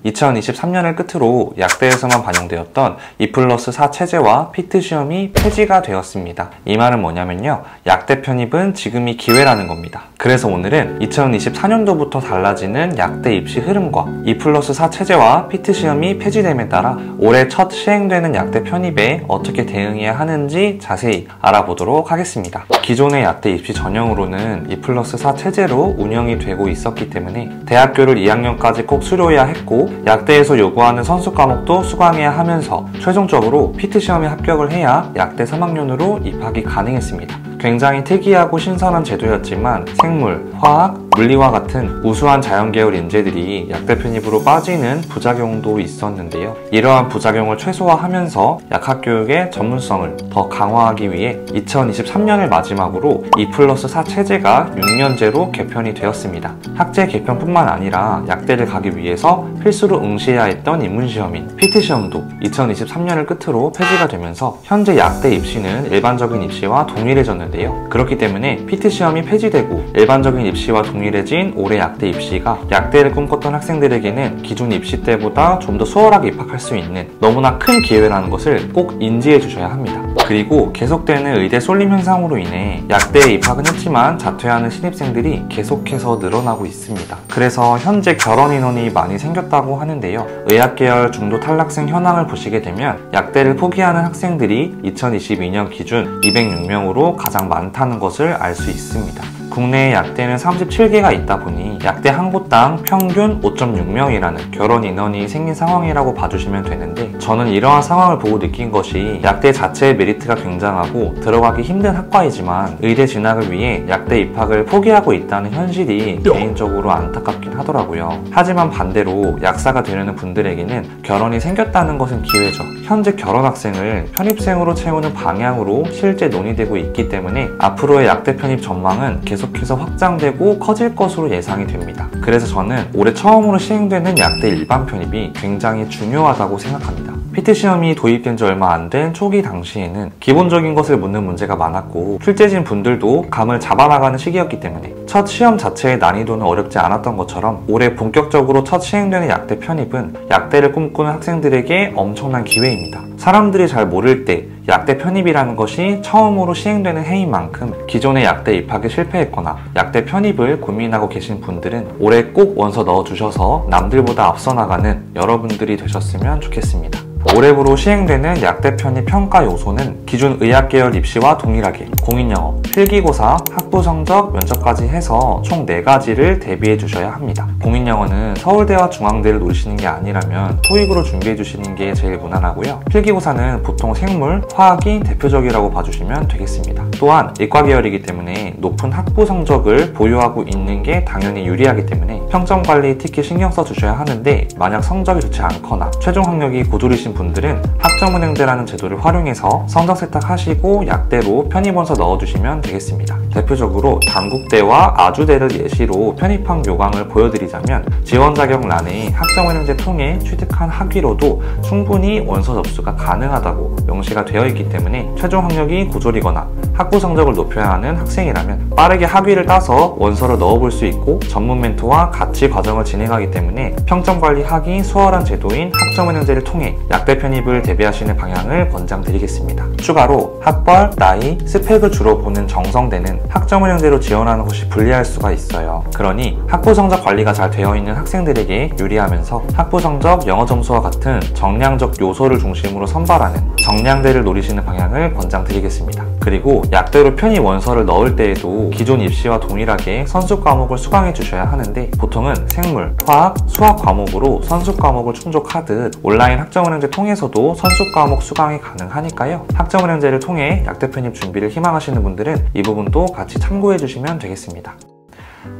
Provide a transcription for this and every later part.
2023년을 끝으로 약대에서만 반영되었던 2+4 체제와 피트 시험이 폐지가 되었습니다. 이 말은 뭐냐면요, 약대 편입은 지금이 기회라는 겁니다. 그래서 오늘은 2024년도부터 달라지는 약대 입시 흐름과 2+4 체제와 피트 시험이 폐지됨에 따라 올해 첫 시행되는 약대 편입에 어떻게 대응해야 하는지 자세히 알아보도록 하겠습니다. 기존의 약대 입시 전형으로는 2+4 체제로 운영이 되고 있었기 때문에 대학교를 2학년까지 꼭 수료해야 했고, 약대에서 요구하는 선수 과목도 수강해야 하면서 최종적으로 피트 시험에 합격을 해야 약대 3학년으로 입학이 가능했습니다. 굉장히 특이하고 신선한 제도였지만 생물, 화학, 물리와 같은 우수한 자연계열 인재들이 약대 편입으로 빠지는 부작용도 있었는데요. 이러한 부작용을 최소화하면서 약학교육의 전문성을 더 강화하기 위해 2023년을 마지막으로 2+4 체제가 6년제로 개편이 되었습니다. 학제 개편뿐만 아니라 약대를 가기 위해서 필수로 응시해야 했던 입문시험인 피트시험도 2023년을 끝으로 폐지가 되면서 현재 약대 입시는 일반적인 입시와 동일해졌는데요. 그렇기 때문에 피트시험이 폐지되고 일반적인 입시와 동일해진 올해 약대 입시가 약대를 꿈꿨던 학생들에게는 기존 입시 때보다 좀 더 수월하게 입학할 수 있는 너무나 큰 기회라는 것을 꼭 인지해 주셔야 합니다. 그리고 계속되는 의대 쏠림 현상으로 인해 약대에 입학은 했지만 자퇴하는 신입생들이 계속해서 늘어나고 있습니다. 그래서 현재 결혼 인원이 많이 생겼다고 하는데요. 의학계열 중도 탈락생 현황을 보시게 되면 약대를 포기하는 학생들이 2022년 기준 206명으로 가장 많다는 것을 알 수 있습니다. 국내에 약대는 37개가 있다 보니 약대 한 곳당 평균 5.6명이라는 결혼 인원이 생긴 상황이라고 봐주시면 되는데, 저는 이러한 상황을 보고 느낀 것이 약대 자체의 메리트가 굉장하고 들어가기 힘든 학과이지만 의대 진학을 위해 약대 입학을 포기하고 있다는 현실이 개인적으로 안타깝긴 하더라고요. 하지만 반대로 약사가 되려는 분들에게는 결혼이 생겼다는 것은 기회죠. 현재 결혼 학생을 편입생으로 채우는 방향으로 실제 논의되고 있기 때문에 앞으로의 약대 편입 전망은 계속해서 확장되고 커질 것으로 예상이 됩니다. 그래서 저는 올해 처음으로 시행되는 약대 일반 편입이 굉장히 중요하다고 생각합니다. 피트 시험이 도입된 지 얼마 안 된 초기 당시에는 기본적인 것을 묻는 문제가 많았고 출제진 분들도 감을 잡아나가는 시기였기 때문에 첫 시험 자체의 난이도는 어렵지 않았던 것처럼 올해 본격적으로 첫 시행되는 약대 편입은 약대를 꿈꾸는 학생들에게 엄청난 기회입니다. 사람들이 잘 모를 때 약대 편입이라는 것이 처음으로 시행되는 해인 만큼 기존의 약대 입학에 실패했거나 약대 편입을 고민하고 계신 분들은 올해 꼭 원서 넣어주셔서 남들보다 앞서 나가는 여러분들이 되셨으면 좋겠습니다. 올해부로 시행되는 약대 편입 평가 요소는 기존 의학계열 입시와 동일하게 공인영어, 필기고사, 학부성적, 면접까지 해서 총 4가지를 대비해 주셔야 합니다. 공인영어는 서울대와 중앙대를 노리시는 게 아니라면 토익으로 준비해 주시는 게 제일 무난하고요. 필기고사는 보통 생물, 화학이 대표적이라고 봐주시면 되겠습니다. 또한 이과 계열이기 때문에 높은 학부 성적을 보유하고 있는 게 당연히 유리하기 때문에 평점 관리 특히 신경 써 주셔야 하는데, 만약 성적이 좋지 않거나 최종 학력이 고졸이신 분들은 학점은행제라는 제도를 활용해서 성적 세탁하시고 약대로 편입원서 넣어주시면 되겠습니다. 대표적으로 단국대와 아주대를 예시로 편입학 요강을 보여드리자면 지원 자격란에 학점은행제 통해 취득한 학위로도 충분히 원서 접수가 가능하다고 명시가 되어 있기 때문에 최종 학력이 고졸이거나 학부 성적을 높여야 하는 학생이라면 빠르게 학위를 따서 원서를 넣어볼 수 있고, 전문 멘토와 같이 과정을 진행하기 때문에 평점 관리하기 수월한 제도인 학점은행제를 통해 약대 편입을 대비하시는 방향을 권장드리겠습니다. 추가로 학벌, 나이, 스펙을 주로 보는 정성대는 학점은행제로 지원하는 곳이 불리할 수가 있어요. 그러니 학부 성적 관리가 잘 되어 있는 학생들에게 유리하면서 학부 성적, 영어 점수와 같은 정량적 요소를 중심으로 선발하는 정량대를 노리시는 방향을 권장드리겠습니다. 그리고 약대로 편입 원서를 넣을 때에도 기존 입시와 동일하게 선수 과목을 수강해 주셔야 하는데, 보통은 생물, 화학, 수학 과목으로 선수 과목을 충족하듯 온라인 학점은행제 통해서도 선수 과목 수강이 가능하니까요. 학점은행제를 통해 약대 편입 준비를 희망하시는 분들은 이 부분도 같이 참고해 주시면 되겠습니다.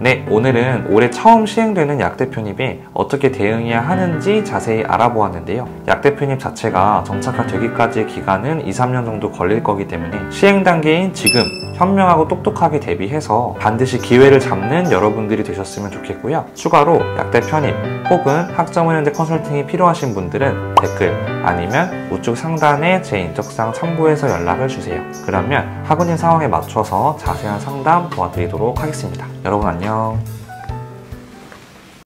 네, 오늘은 올해 처음 시행되는 약대 편입에 어떻게 대응해야 하는지 자세히 알아보았는데요. 약대 편입 자체가 정착화되기까지의 기간은 2-3년 정도 걸릴 거기 때문에 시행 단계인 지금 현명하고 똑똑하게 대비해서 반드시 기회를 잡는 여러분들이 되셨으면 좋겠고요. 추가로 약대 편입 혹은 학점은행제 컨설팅이 필요하신 분들은 댓글 아니면 우측 상단에 제 인적사항 참고해서 연락을 주세요. 그러면 학우님 상황에 맞춰서 자세한 상담 도와드리도록 하겠습니다. 여러분 안녕.